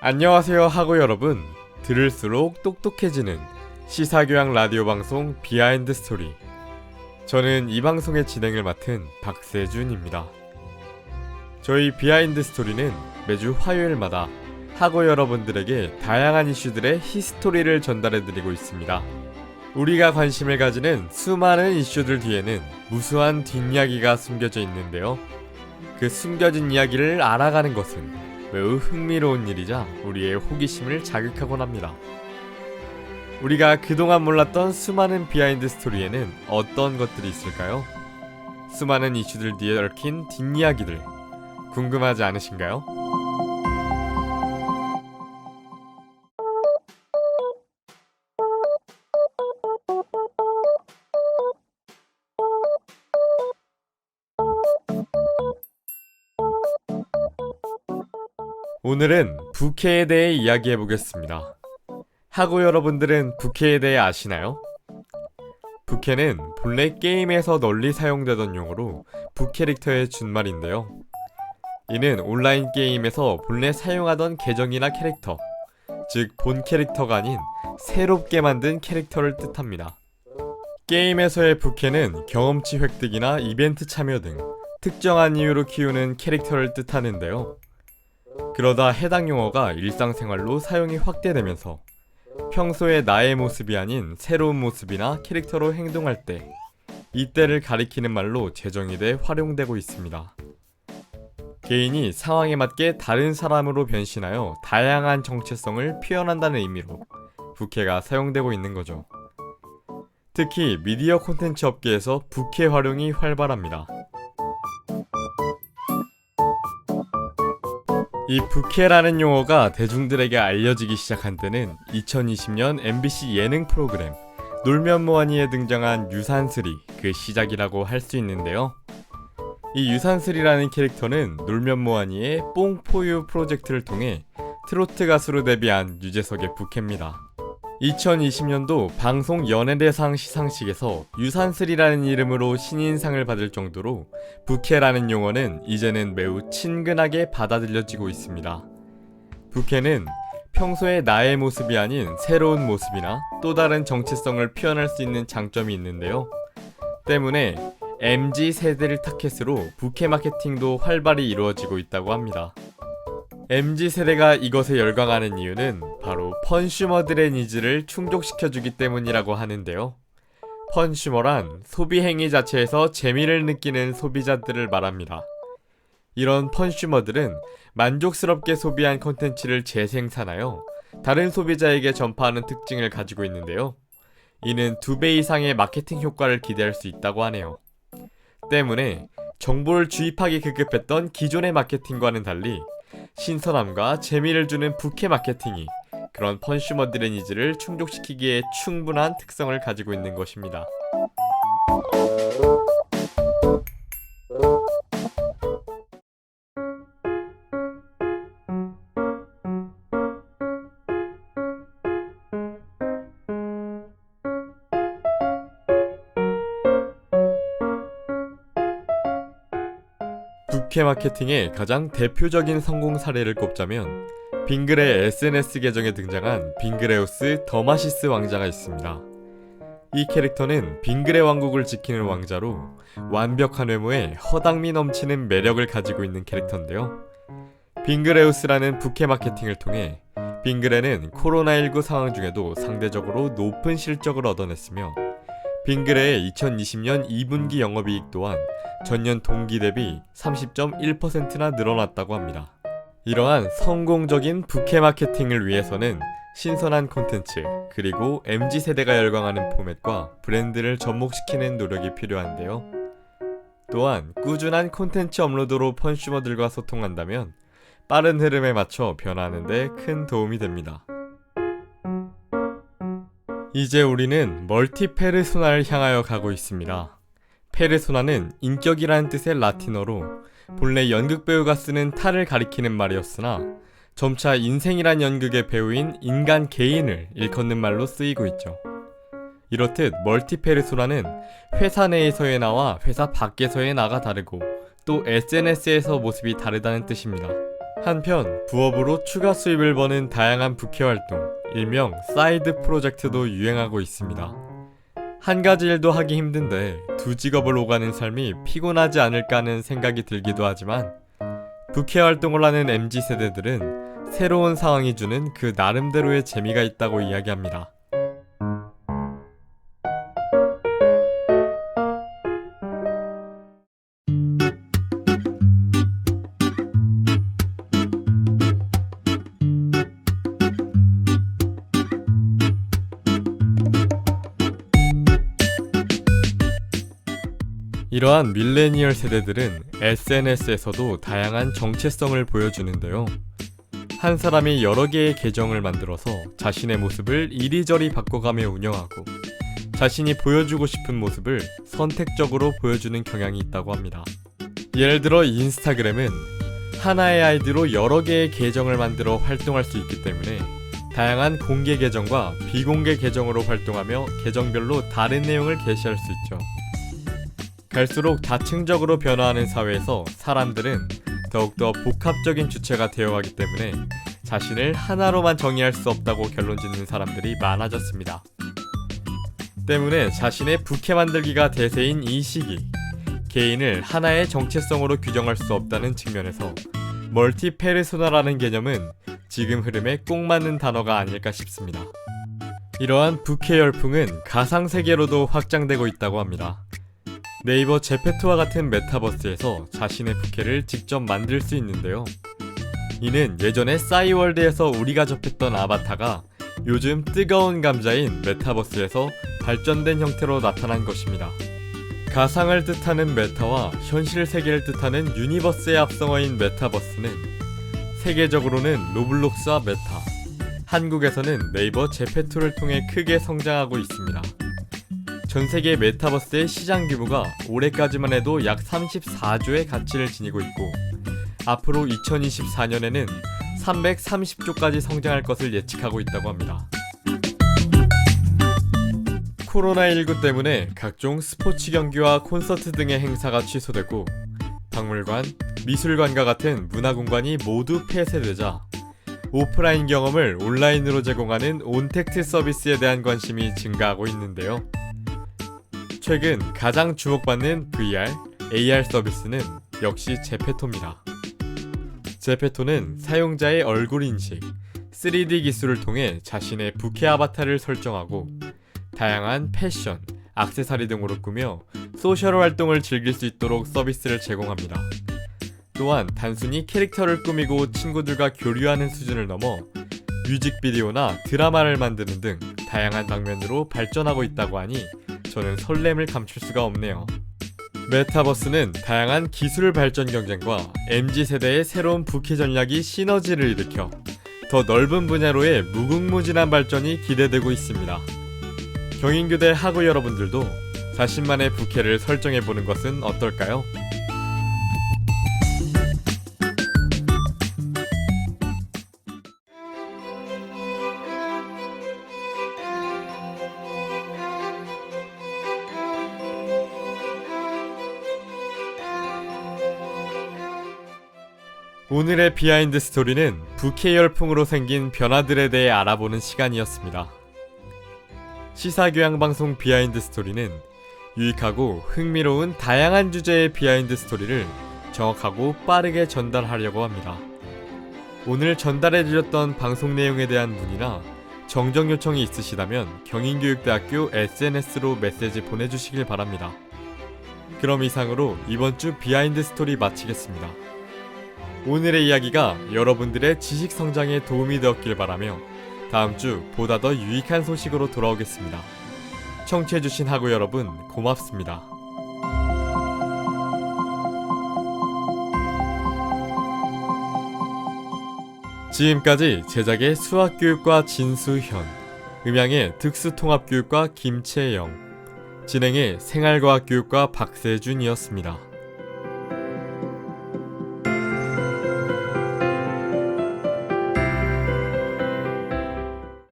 안녕하세요 하고 여러분, 들을수록 똑똑해지는 시사교양 라디오 방송 비하인드 스토리. 저는 이 방송의 진행을 맡은 박세준입니다. 저희 비하인드 스토리는 매주 화요일마다 하고 여러분들에게 다양한 이슈들의 히스토리를 전달해드리고 있습니다. 우리가 관심을 가지는 수많은 이슈들 뒤에는 무수한 뒷이야기가 숨겨져 있는데요. 그 숨겨진 이야기를 알아가는 것은 매우 흥미로운 일이자 우리의 호기심을 자극하곤 합니다. 우리가 그동안 몰랐던 수많은 비하인드 스토리에는 어떤 것들이 있을까요? 수많은 이슈들 뒤에 얽힌 뒷이야기들, 궁금하지 않으신가요? 오늘은 부캐에 대해 이야기해보겠습니다. 하고 여러분들은 부캐에 대해 아시나요? 부캐는 본래 게임에서 널리 사용되던 용어로 부캐릭터의 준말인데요. 이는 온라인 게임에서 본래 사용하던 계정이나 캐릭터, 즉 본 캐릭터가 아닌 새롭게 만든 캐릭터를 뜻합니다. 게임에서의 부캐는 경험치 획득이나 이벤트 참여 등 특정한 이유로 키우는 캐릭터를 뜻하는데요. 그러다 해당 용어가 일상생활로 사용이 확대되면서 평소의 나의 모습이 아닌 새로운 모습이나 캐릭터로 행동할 때 이때를 가리키는 말로 제정이 돼 활용되고 있습니다. 개인이 상황에 맞게 다른 사람으로 변신하여 다양한 정체성을 표현한다는 의미로 부캐가 사용되고 있는 거죠. 특히 미디어 콘텐츠 업계에서 부캐 활용이 활발합니다. 이 부캐라는 용어가 대중들에게 알려지기 시작한 때는 2020년 MBC 예능 프로그램 놀면 뭐하니에 등장한 유산슬이 그 시작이라고 할 수 있는데요. 이 유산슬이라는 캐릭터는 놀면 뭐하니의 뽕포유 프로젝트를 통해 트로트 가수로 데뷔한 유재석의 부캐입니다. 2020년도 방송 연예대상 시상식에서 유산슬이라는 이름으로 신인상을 받을 정도로 부캐라는 용어는 이제는 매우 친근하게 받아들여지고 있습니다. 부캐는 평소의 나의 모습이 아닌 새로운 모습이나 또 다른 정체성을 표현할 수 있는 장점이 있는데요. 때문에 MZ세대를 타겟으로 부캐 마케팅도 활발히 이루어지고 있다고 합니다. MZ세대가 이것에 열광하는 이유는 바로 펀슈머들의 니즈를 충족시켜주기 때문이라고 하는데요. 펀슈머란 소비 행위 자체에서 재미를 느끼는 소비자들을 말합니다. 이런 펀슈머들은 만족스럽게 소비한 콘텐츠를 재생산하여 다른 소비자에게 전파하는 특징을 가지고 있는데요. 이는 2배 이상의 마케팅 효과를 기대할 수 있다고 하네요. 때문에 정보를 주입하기 급급했던 기존의 마케팅과는 달리 신선함과 재미를 주는 부캐 마케팅이 그런 펀슈머들의 니즈를 충족시키기에 충분한 특성을 가지고 있는 것입니다. 부캐 마케팅의 가장 대표적인 성공 사례를 꼽자면 빙그레 SNS 계정에 등장한 빙그레우스 더마시스 왕자가 있습니다. 이 캐릭터는 빙그레 왕국을 지키는 왕자로 완벽한 외모에 허당미 넘치는 매력을 가지고 있는 캐릭터인데요. 빙그레우스라는 부캐 마케팅을 통해 빙그레는 코로나19 상황 중에도 상대적으로 높은 실적을 얻어냈으며 빙그레의 2020년 2분기 영업이익 또한 전년 동기 대비 30.1%나 늘어났다고 합니다. 이러한 성공적인 부캐 마케팅을 위해서는 신선한 콘텐츠, 그리고 MZ세대가 열광하는 포맷과 브랜드를 접목시키는 노력이 필요한데요. 또한 꾸준한 콘텐츠 업로드로 펀슈머들과 소통한다면 빠른 흐름에 맞춰 변화하는 데 큰 도움이 됩니다. 이제 우리는 멀티 페르소나를 향하여 가고 있습니다. 페르소나는 인격이라는 뜻의 라틴어로 본래 연극배우가 쓰는 탈을 가리키는 말이었으나 점차 인생이란 연극의 배우인 인간 개인을 일컫는 말로 쓰이고 있죠. 이렇듯 멀티 페르소나는 회사 내에서의 나와 회사 밖에서의 나가 다르고 또 SNS에서 모습이 다르다는 뜻입니다. 한편 부업으로 추가 수입을 버는 다양한 부캐 활동, 일명 사이드 프로젝트도 유행하고 있습니다. 한 가지 일도 하기 힘든데 두 직업을 오가는 삶이 피곤하지 않을까 하는 생각이 들기도 하지만 부캐 활동을 하는 MZ세대들은 새로운 상황이 주는 그 나름대로의 재미가 있다고 이야기합니다. 이러한 밀레니얼 세대들은 SNS에서도 다양한 정체성을 보여주는데요. 한 사람이 여러 개의 계정을 만들어서 자신의 모습을 이리저리 바꿔가며 운영하고 자신이 보여주고 싶은 모습을 선택적으로 보여주는 경향이 있다고 합니다. 예를 들어 인스타그램은 하나의 아이디로 여러 개의 계정을 만들어 활동할 수 있기 때문에 다양한 공개 계정과 비공개 계정으로 활동하며 계정별로 다른 내용을 게시할 수 있죠. 갈수록 다층적으로 변화하는 사회에서 사람들은 더욱더 복합적인 주체가 되어가기 때문에 자신을 하나로만 정의할 수 없다고 결론짓는 사람들이 많아졌습니다. 때문에 자신의 부캐 만들기가 대세인 이 시기, 개인을 하나의 정체성으로 규정할 수 없다는 측면에서 멀티 페르소나라는 개념은 지금 흐름에 꼭 맞는 단어가 아닐까 싶습니다. 이러한 부캐 열풍은 가상세계로도 확장되고 있다고 합니다. 네이버 제페토와 같은 메타버스에서 자신의 부캐를 직접 만들 수 있는데요. 이는 예전에 싸이월드에서 우리가 접했던 아바타가 요즘 뜨거운 감자인 메타버스에서 발전된 형태로 나타난 것입니다. 가상을 뜻하는 메타와 현실 세계를 뜻하는 유니버스의 합성어인 메타버스는 세계적으로는 로블록스와 메타, 한국에서는 네이버 제페토를 통해 크게 성장하고 있습니다. 전세계 메타버스의 시장 규모가 올해까지만 해도 약 34조의 가치를 지니고 있고 앞으로 2024년에는 330조까지 성장할 것을 예측하고 있다고 합니다. 코로나19 때문에 각종 스포츠 경기와 콘서트 등의 행사가 취소되고 박물관, 미술관과 같은 문화공간이 모두 폐쇄되자 오프라인 경험을 온라인으로 제공하는 온택트 서비스에 대한 관심이 증가하고 있는데요. 최근 가장 주목받는 VR, AR 서비스는 역시 제페토입니다. 제페토는 사용자의 얼굴 인식, 3D 기술을 통해 자신의 부캐 아바타를 설정하고 다양한 패션, 액세서리 등으로 꾸며 소셜 활동을 즐길 수 있도록 서비스를 제공합니다. 또한 단순히 캐릭터를 꾸미고 친구들과 교류하는 수준을 넘어 뮤직비디오나 드라마를 만드는 등 다양한 방면으로 발전하고 있다고 하니 저는 설렘을 감출 수가 없네요. 메타버스는 다양한 기술 발전 경쟁과 MZ세대의 새로운 부캐 전략이 시너지를 일으켜 더 넓은 분야로의 무궁무진한 발전이 기대되고 있습니다. 경인교대 학우 여러분들도 자신만의 부캐를 설정해보는 것은 어떨까요? 오늘의 비하인드 스토리는 부캐 열풍으로 생긴 변화들에 대해 알아보는 시간이었습니다. 시사교양방송 비하인드 스토리는 유익하고 흥미로운 다양한 주제의 비하인드 스토리를 정확하고 빠르게 전달하려고 합니다. 오늘 전달해드렸던 방송 내용에 대한 문의나 정정 요청이 있으시다면 경인교육대학교 SNS로 메시지 보내주시길 바랍니다. 그럼 이상으로 이번 주 비하인드 스토리 마치겠습니다. 오늘의 이야기가 여러분들의 지식 성장에 도움이 되었길 바라며 다음 주 보다 더 유익한 소식으로 돌아오겠습니다. 청취해주신 학우 여러분 고맙습니다. 지금까지 제작의 수학교육과 진수현, 음향의 득수통합교육과 김채영, 진행의 생활과학교육과 박세준이었습니다.